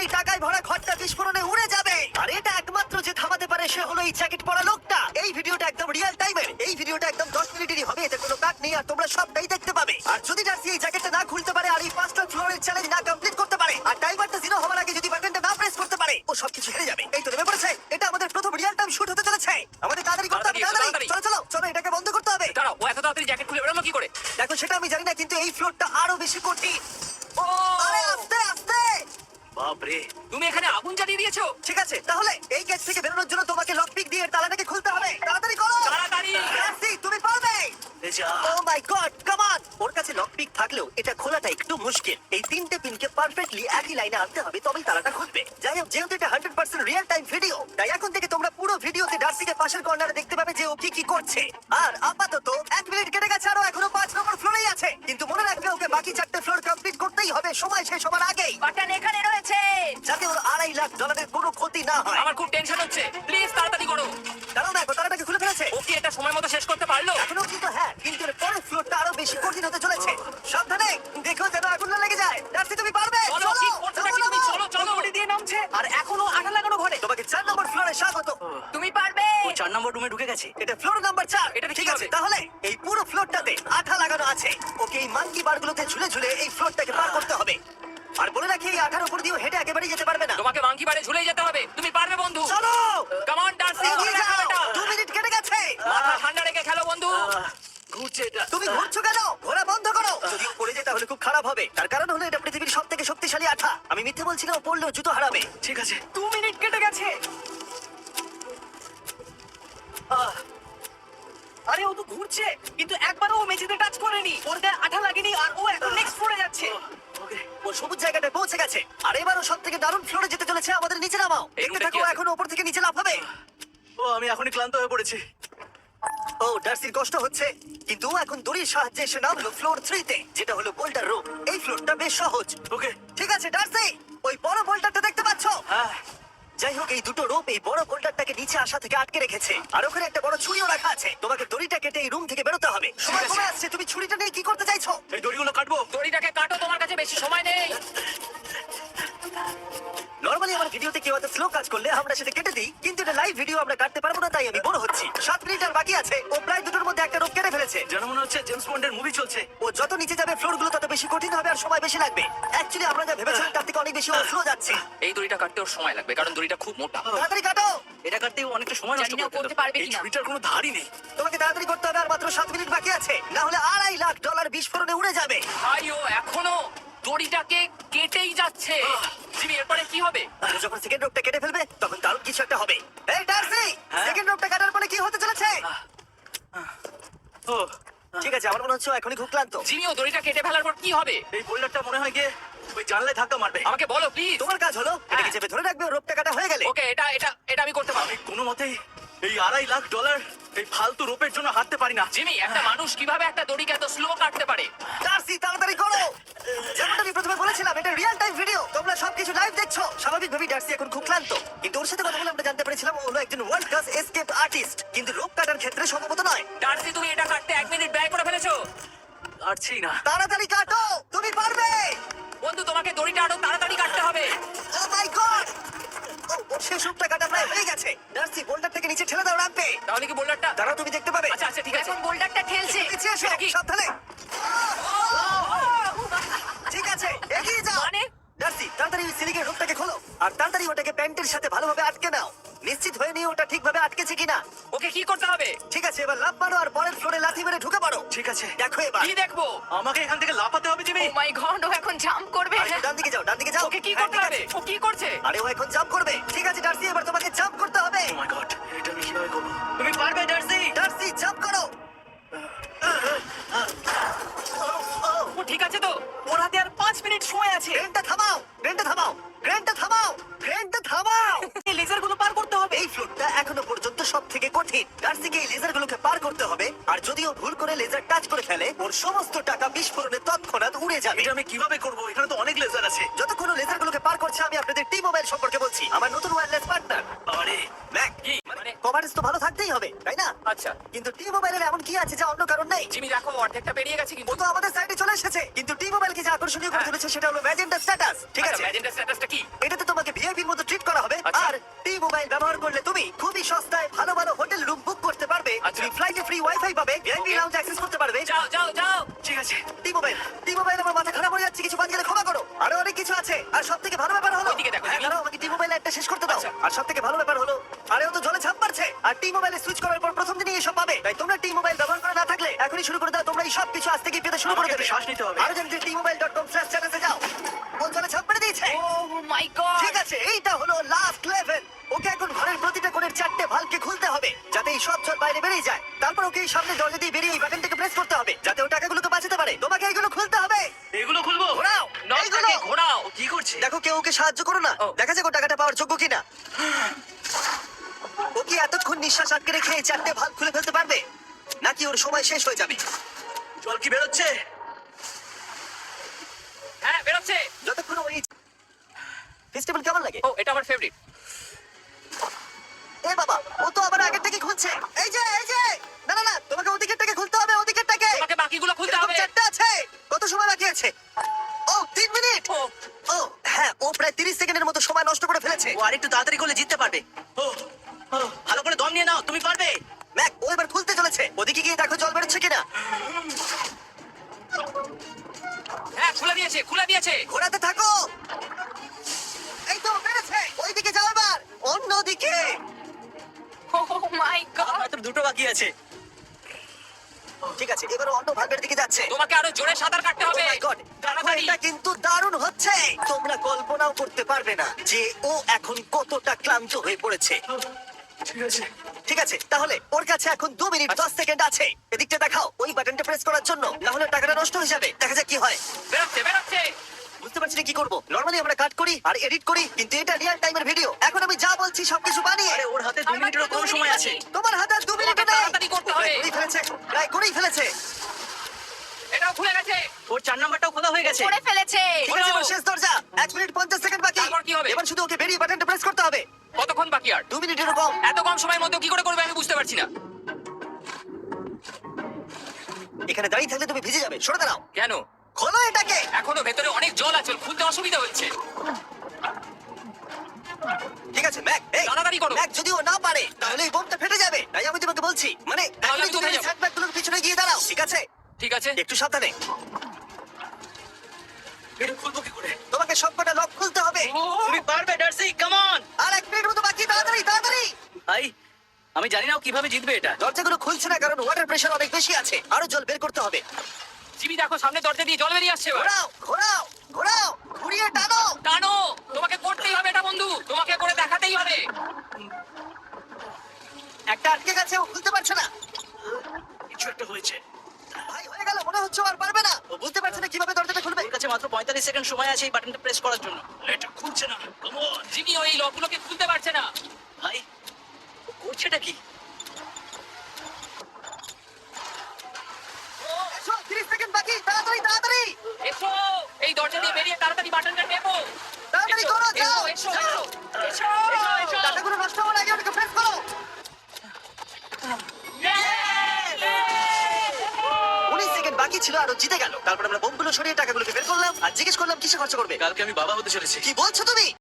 এই টাকায় ভরা ঘরটা বিস্ফোরণে উড়ে যাবে। আর এটা একমাত্র যে থামাতে পারে সে হলো এই জ্যাকেট পরা লোকটা। এই ভিডিওটা একদম রিয়েল টাইমের। এই ভিডিওটা একদম 10 মিনিটেরই হবে, এতে কোনো কাট নেই আর তোমরা সবটাই দেখতে পাবে। আর যদি ডার্সি এই জ্যাকেটটা না খুলতে পারে আর এই 5টা ফ্লোরের চ্যালেঞ্জ না কমপ্লিট করতে পারে আর টাইমারটা 0 হওয়ার আগে যদি বাটনটা না প্রেস করতে পারে, ও সবকিছু হেরে যাবে। এই তো নেমে পড়েছে। এটা আমাদের প্রথম রিয়েল টাইম শুট হতে চলেছে। আমাদের তাড়াতাড়ি করতে হবে, তাড়াতাড়ি। চলো চলো চলো, এটাকে বন্ধ করতে হবে। দাঁড়াও, ও এত তাড়াতাড়ি জ্যাকেট খুলে বেরোলো কি করে? দেখো সেটা আমি জানি না, কিন্তু এই ফ্লোরটা আরো বেশি কঠিন। ও আরে আস্তে আস্তে। বাপরে, তুমি এখানে আগুন জ্বালিয়ে দিয়েছো। ঠিক আছে, তাহলে এই গেট থেকে বেরোনোর জন্য তোমাকে লকপিক দিয়ে এর তালাটাকে খুলতে হবে। তাড়াতাড়ি করো। তাড়াতাড়ি। ডার্সি, তুমি পারবে। ও মাই গড, কাম অন। ওর কাছে লকপিক থাকলেও এটা খোলাটা একটু মুশকিল। এই তিনটে পিনকে পারফেক্টলি একই লাইনে আনতে হবে, তবেই তালাটা খুলবে। যাই হোক, যেহেতু এটা 100% রিয়েল টাইম ভিডিও, তাই এখন থেকে তোমরা পুরো ভিডিওতে ডার্সিকে পাশের কর্নারে দেখতে পাবে যে ও কি কি করছে। আর আপাতত 1 মিনিট কেটে গেছে, আরো এখনো 5 নম্বর ফ্লোরেই আছে। কিন্তু মনে রাখবে ওকে বাকি 4টে ফ্লোর কমপ্লিট করতেই হবে সময় শেষ হবার আগেই, বাটন এখানে রয়েছে। যাতে ওর $2.5 লাখ কোনো ক্ষতি না হয়। আমার খুব টেনশন হচ্ছে, প্লিজ তাড়াতাড়ি করো। দাঁড়াও না, তালাটাকে খুলে ফেলেছে। ও কি এটা সময় মতো শেষ করতে পারলো? এখনো কিন্তু হ্যাঁ, কিন্তু এর পরের ফ্লোরটা আরো বেশি কঠিন হতে চলেছে। সাবধানে, দেখো যেন আগুন না লেগে যায়। ডার্সি, তুমি পারবে। চলো, কি করছো নাকি তুমি? চলো চলো। উড়ে দিয়ে নামছে আর এখনো আঠা লাগানো ঘরে। তোমাকে 4 নম্বর ফ্লোরে স্বাগত। তুমি পারবে। 4 নম্বর রুমে ঢুকে গেছে। এটা ফ্লোর নাম্বার 4। এটাতে কি ঠিক আছে, হবে? তাহলে এই পুরো ফ্লোরটাতে আঠা লাগানো আছে। ওকে এই মাঙ্কি বারগুলোতে ঝুলে ঝুলে এই ফ্লোরটাকে পার করতে হবে। আর বলে রাখি, এই আঠার উপর দিয়েও হেঁটে একেবারেই যেতে পারবে না। তোমাকে মাংকি বারে ঝুলেই যেতে হবে। তুমি পারবে বন্ধু। চলো, কাম অন ডার্সি, এগিয়ে করে দেখাও যাও। এটা। 2 মিনিট কেটে গেছে। মাথা ঠান্ডা রেখে খেলো বন্ধু। ঘুরছে এটা। তুমি ঘুরছো কেন? ঘোরা বন্ধ করো। যদি ও পড়ে যায় তাহলে খুব খারাপ হবে। তার কারণ হলো এটা পৃথিবীর সবথেকে শক্তিশালী আঠা। আমি মিথ্যে বলছি না, ও পড়লেও জুতো হারাবে। ঠিক আছে। 2 মিনিট কেটে গেছে। আরে ও তো ঘুরছে, কিন্তু একবারও ও মেঝেতে টাচ করেনি। ওর গায়ে আঠা লাগেনি আর ও এখন নেক্সট ফ্লোরে যাচ্ছে। ও সবুজ জায়গাটায় পৌঁছে গেছে। আর এবারও সব থেকে দারুণ ফ্লোরে যেতে চলেছে। আমাদের নিচে নামাও। এই দেখতে রুমটা থাকো, কি আছে? এখন উপর থেকে নিচে লাফাবে। ও আমি এখনই ক্লান্ত হয়ে পড়েছি। ও, ডার্সির কষ্ট হচ্ছে, কিন্তু ও এখন দড়ির সাহায্যে এসে নামলো ফ্লোর 3 তে, যেটা হলো বোল্টার রুম। এই ফ্লোরটা বেশ সহজ। ওকে। ঠিক আছে ডার্সি, ওই বড় বোল্টারটা দেখতে পাচ্ছো? হ্যাঁ। যাই হোক, এই দুটো রোপ এই বড় বোল্টারটাকে নিচে আসা থেকে আটকে রেখেছে। আর ওখানে একটা বড় ছুরিও রাখা আছে। তোমাকে দড়িটা কেটে এই রুম থেকে বেরোতে হবে। সময় আছে। কমে আসছে, তুমি ছুরিটা নিয়ে কি করতে চাইছো? এই দড়িগুলো কাটবো। দড়িটাকে কাটো, তোমার কাছে বেশি সময় নেই। নরমালি আমার ভিডিওতে কেউ এত স্লো কাজ করলে আমরা সেটা কেটে দিই, কিন্তু এটা লাইভ ভিডিও আমরা কাটতে পারবো না, তাই আমি বড় হচ্ছি। 7 মিনিট আর বাকি আছে। ও প্রায় দুটোর মধ্যে একটা রোপ কেটে ফেলেছে। যেন মনে হচ্ছে জেমস বন্ডের মুভি চলছে। ও যত নিচে যাবে ফ্লোরগুলো তত বেশি কঠিন হবে আর সময় বেশি লাগবে। অ্যাকচুয়ালি আমরা যা ভেবেছিলাম তার থেকে অনেক বেশি ও স্লো যাচ্ছে। এই দড়িটা কাটতে ওর সময় লাগবে, কারণ দড়িটা খুব মোটা। তাড়াতাড়ি কাটো। এটা কাটতে অনেকটা সময় নষ্ট জানি না করতে করতে হলো। পারবে এই কিনা। ছুরিটার কোনো ধারই নেই। তোমাকে তাড়াতাড়ি করতে হবে, আর মাত্র 7 মিনিট বাকি আছে, না হলে $2.5 লাখ বিস্ফোরণে উড়ে যাবে। ভাই, ও এখনো দড়িটাকে কেটেই যাচ্ছে। জিমি, এরপরে কি হবে? আর ও যখন সেকেন্ড রোপটা কেটে ফেলবে তখন দারুণ কিছু একটা হবে। এই ডার্সি, হ্যাঁ? সেকেন্ড রোপটা কাটার পরে কি হতে চলেছে? ও ঠিক আছে, আমার মনে হচ্ছে ও এখনই খুব ক্লান্ত। জিমি, ও দড়িটা কেটে ফেলার পর কি হবে? এই বোল্ডারটা মনে হয় গিয়ে ওই জানলায় ধাক্কা মারবে। আমাকে বলো প্লিজ। তোমার কাজ হলো এটাকে চেপে ধরে রাখবে, ও রোপটা কাটা হয়ে গেলে। ওকে, এটা এটা এটা আমি করতে পারবো। আমি কোনো মতেই এই $2.5 লাখ এই ফালতু রোপের জন্য হারতে পারি না। জিমি, একটা মানুষ কিভাবে একটা দড়িকে এত স্লো কাটতে পারে? ডার্সি, তাড়াতাড়ি করো। যেমনটা আমি প্রথমে বলেছিলাম, এটা রিয়েল টাইম ভিডিও, তোমরা সবকিছু লাইভ দেখছো। স্বাভাবিকভাবেই ডার্সি এখন খুব ক্লান্ত, কিন্তু ওর সাথে কথা বলে আমরা জানতে পেরেছিলাম ও হলো একজন ওয়ার্ল্ড ক্লাস এসকেপ আর্টিস্ট, কিন্তু রোপ কাটার ক্ষেত্রে সম্ভবত নয়। ডার্সি, তুমি এটা কাটতে 1 মিনিট ব্যয় করে ফেলেছো। পারছি না। তাড়াতাড়ি কাটো, তুমি পারবে। বন্ধু, তোমাকে দড়িটা আরো তাড়াতাড়ি কাটতে হবে। ও মাই গড, শেষ রোপটা কাটা প্রায় হয়ে গেছে। ডার্সি, বোল্ডার থেকে নিচে ঠেলে দাও রাখবে। তাহলে কি বোল্ডারটা? দাঁড়াও, তুমি দেখতে পাবে। আচ্ছা আচ্ছা, ঠিক আছে। এখন বোল্ডারটা ঠেলছে। নিচে এসো, এটা কি? সাবধানে। ঠিক আছে, এগিয়ে যাও। মানে? ডার্সি, তাড়াতাড়ি ওই সিলিংয়ের রোপটাকে খোলো আর তাড়াতাড়ি ওটাকে প্যান্টের সাথে ভালোভাবে আটকে নাও। নিশ্চিত হয়ে নিও ওটা ঠিকভাবে আটকেছে কিনা। ওকে কি করতে হবে? ঠিক আছে, এবার লাফ মারো আর পরের ফ্লোরে লাথি মেরে ঢুকে পড়ো। ঠিক আছে। দেখো এবার। কি দেখবো? আমাকে এখান থেকে লাফাতে হবে জিমি। ও মাই গড, ও এখন জাম্প করবে। আরে, ডান দিকে যাও, ডান দিকে যাও। ওকে কি হ্যাঁ, করতে ঠিক হবে? আছে। ও কি করছে? আরে, ও এখন জাম্প করবে। ঠিক আছে ডার্সি, এবার তোমাকে জাম্প করতে হবে। ও মাই গড, এটা আমি কিভাবে করব? তুমি পারবে ডার্সি। ডার্সি, জাম্প করো। ও ঠিক আছে তো? ওর হাতে আর 5 মিনিট সময় আছে। ক্রেনটা থামাও, ক্রেনটা থামাও, ক্রেনটা থামাও, ক্রেনটা থামাও। এই লেজারগুলো পার করতে হবে। এই ফ্লোরটা এখনো পর্যন্ত সব থেকে কঠিন। ডার্সিকে এই লেজারগুলোকে পার করতে হবে, আর যদিও ভুল করে লেজার টাচ করে ফেলে ওর সমস্ত টাকা বিস্ফোরণে তৎক্ষণাৎ উড়ে যাবে। এটা আমি কিভাবে করব? এখানে তো অনেক লেজার আছে। যতক্ষণ ও লেজারগুলোকে পার করছে, আমি আপনাদের টি মোবাইল সম্পর্কে বলছি, আমার নতুন ওয়্যারলেস পার্টনার। আরে ম্যাক, কি মানে? কভারেজ তো ভালো থাকতেই হবে, তাই না? আচ্ছা। আচ্ছা কিন্তু টি মোবাইলের এমন কি আছে যা অন্য কারণ নেই? জিমি দেখো অর্ধেকটা পেরিয়ে গেছে ও কিন্তু তো আমাদের সাইডে চলে এসেছে, কিন্তু টি মোবাইলকে যে আকর্ষণীয় করে হ্যাঁ। তুলেছে সেটা হলো ম্যাজেন্টা স্ট্যাটাস। ঠিক আছে, ম্যাজেন্টা স্ট্যাটাসটা কি? এটাতে তোমাকে ভিআইপির মতো ট্রিট করা হবে। আচ্ছা। আর টি মোবাইল ব্যবহার করলে তুমি খুবই সস্তায় ভালো ভালো হোটেল রুম বুক করতে পারবে। আচ্ছা। তুমি ফ্লাইটে ফ্রি ওয়াইফাই পাবে, ভিআইপি Okay. লাউঞ্জ অ্যাক্সেস করতে পারবে। যাও যাও যাও। ঠিক আছে, টি মোবাইল আমার মাথা খারাপ হয়ে যাচ্ছে, কিছু বাদ গেলে ক্ষমা করো। আরো অনেক কিছু আছে, আর সব থেকে ভালো ব্যাপার হলো ওইদিকে দেখো, হ্যাঁ, জিমি। দাঁড়াও, আমাকে টি মোবাইল একটা শেষ করতে দাও। আচ্ছা। আর সব থেকে ভালো ব্যাপার হলো আরে ও তো জলে ঝাঁপ মারছে, আর টি মোবাইলে সুইচ করার পর প্রথম দিনই এসব পাবে। তাই তোমরা টি মোবাইল ব্যবহার করা না থাকলে এখনই শুরু করে দাও। তোমরা এই সব কিছু আজ থেকে পেতে শুরু করে আমাকে দেবে। একটু শ্বাস নিতে হবে। আরো জানতে tmobilecom/channel-এ যাও। ও জলে ঝাঁপ মেরে দিয়েছে। ও মাই গড। ঠিক আছে, এইটা হলো লাস্ট লেভেল। ওকে এখন ঘরের প্রতিটা কোণের 4টে ভালকে খুলতে হবে যাতে এই সব জল বাইরে বেরিয়ে যায়। তারপর ওকে এই সামনে দরজা দিয়ে বেরিয়ে এই বাটনটাকে প্রেস করতে হবে যাতে ও টাকাগুলোকে বাঁচাতে পারে। তোমাকে এগুলো খুলতে হবে। এগুলো খুলবো? ঘোরাও এইগুলো। নটটাকে ঘোরাও। ও কি করছে? দেখো কেউ ওকে সাহায্য করো না, ও। দেখা যাক ও টাকাটা পাওয়ার যোগ্য কিনা। ও কি এতক্ষণ নিঃশ্বাস আটকে রেখে এই 4টে ভালভ খুলে ফেলতে পারবে, নাকি ওর সময় শেষ হয়ে যাবে? জল কি বেরোচ্ছে? হ্যাঁ বেরোচ্ছে। যতক্ষণ ওই ফেস্টিভ্যাল কেমন লাগে? ও এটা আমার ফেভারিট। এ বাবা, ও তো আবার আগের থেকে খুলছে। এই যে না না না, তোমাকে ওদিকেরটাকে খুলতে হবে, ওদিকেরটাকে। তোমাকে বাকিগুলো খুলতে এরকম হবে। 4টে আছে। কত সময় বাকি আছে? ও 3 মিনিট। ও ও হ্যাঁ, ও প্রায় 30 সেকেন্ডের মতো সময় নষ্ট করে ফেলেছে। ও আরেকটু তাড়াতাড়ি করলে জিততে পারবে। ও ও, ভালো করে দম নিয়ে নাও, তুমি পারবে। ম্যাক, ও এবার খুলতে চলেছে। ওদিকে গিয়ে দেখো জল বেরোচ্ছে কিনা। হ্যাঁ খুলে দিয়েছে খুলে দিয়েছে। ঘোরাতে থাকো। এই তো বেড়েছে, ওইদিকে যাও এবার। অন্যদিকে। ও মাই গড। মাত্র দুটো বাকি আছে। ঠিক আছে, এবার ও অন্য ভালভের দিকে যাচ্ছে। তোমাকে আরো জোরে সাঁতার কাটতে Oh হবে। my God, দেখো, তাড়াতাড়ি। এটা কিন্তু দারুণ হচ্ছে। তোমরা কল্পনাও করতে পারবে না যে ও এখন কতটা ক্লান্ত হয়ে পড়েছে। ঠিক আছে। ঠিক আছে, তাহলে ওর কাছে এখন 2 মিনিট 10 সেকেন্ড আছে। এদিকটা দেখাও ওই বাটনটা প্রেস করার জন্য, না হলে টাকাটা নষ্ট হয়ে যাবে। দেখা যাক কি হয়। বেরোচ্ছে বেরোচ্ছে। বুঝতে পারছি না কি করব। নরমালি আমরা কাট করি আর এডিট করি, কিন্তু এটা রিয়েল টাইমের ভিডিও। এখন আমি যা বলছি সবকিছু বানিয়ে। আরে ওর হাতে 2 আর মিনিটেরও মাত্র কম 2 সময় মিনিট আছে। বাকি। তোমার হাতে আর 2 মিনিট তোমাকে নেই। তাড়াতাড়ি করতে হবে। প্রায় করেই ফেলেছে। এটাও খুলে গেছে। ওর 4 নাম্বারটাও খোলা হয়ে গেছে। করে ফেলেছে। ঠিক আছে, এবার শেষ দরজা। 1 মিনিট 50 সেকেন্ড বাকি। তারপর কি হবে? এবার শুধু ওকে বেরিয়ে বাটনটা প্রেস করতে হবে। কতক্ষণ বাকি আর? 2 মিনিটেরও কম। এত কম সময়ের মধ্যে কি করে করবে আমি বুঝতে পারছি না। এখানে দাঁড়িয়ে থাকলে তুমি ভিজে যাবে, সরে দাঁড়াও। কেন? খোলো এটাকে। এখনো ভেতরে অনেক জল আছে, খুলতে অসুবিধা হচ্ছে। ঠিক আছে ম্যাক, এই তাড়াতাড়ি করো। ম্যাক, যদি ও না পারে তাহলে এই বোমটা ফেটে যাবে। তাই আমি তোমাকে বলছি, মানে তাহলে আমি তুমি কোথায় যাবো? স্যান্ডব্যাগগুলোর পিছনে গিয়ে দাঁড়াও। ঠিক আছে, ঠিক আছে। একটু সাবধানে। এটা খুলবো কি করে? তোমাকে সবকটা লক খুলতে হবে। তুমি পারবে ডার্সি, কাম অন। আর 1 মিনিট মতো বাকি, তাড়াতাড়ি তাড়াতাড়ি। ভাই আমি জানি না ও কিভাবে জিতবে এটা। দরজাগুলো খুলছে না কারণ ওয়াটার প্রেশার অনেক বেশি আছে। আরো জল বের করতে হবে। জিমি দেখো সামনে দরজা দিয়ে জল বেরিয়ে আসছে এবার। ঘোরাও ঘোরাও ঘোরাও, ঘুরিয়ে টানো। টানো। তোমাকে করতেই হবে এটা বন্ধু, তোমাকে করে দেখাতেই হবে। একটা আটকে গেছে, ও খুলতে পারছে না। কিছু একটা হয়েছে। ভাই হয়ে গেল, মনে হচ্ছে ও আর পারবে না। ও বুঝতে পারছে না কিভাবে দরজাটা খুলবে। ওর কাছে মাত্র 45 সেকেন্ড সময় আছে এই বাটনটা প্রেস করার জন্য। এটা খুলছে না। Come on. জিমি ওই লকগুলোকে খুলতে পারছে না। ভাই ও করছেটা কি? এসো, 30 সেকেন্ড বাকি, তাড়াতাড়ি তাড়াতাড়ি। এসো এই দরজা দিয়ে বেরিয়ে তাড়াতাড়ি বাটনটা টেপো। তাড়াতাড়ি এসো, করো, যাও। এসো, এসো, এসো, এসো, এসো। টাকাগুলো নষ্ট হওয়ার আগে ওটাকে প্রেস করো। 19 সেকেন্ড বাকি ছিল আর ও জিতে গেল। তারপর আমরা বোমগুলো সরিয়ে টাকাগুলোকে বের করলাম আর জিজ্ঞেস করলাম কিসে খরচা করবে। কালকে আমি বাবা হতে চলেছি। কি বলছো তুমি?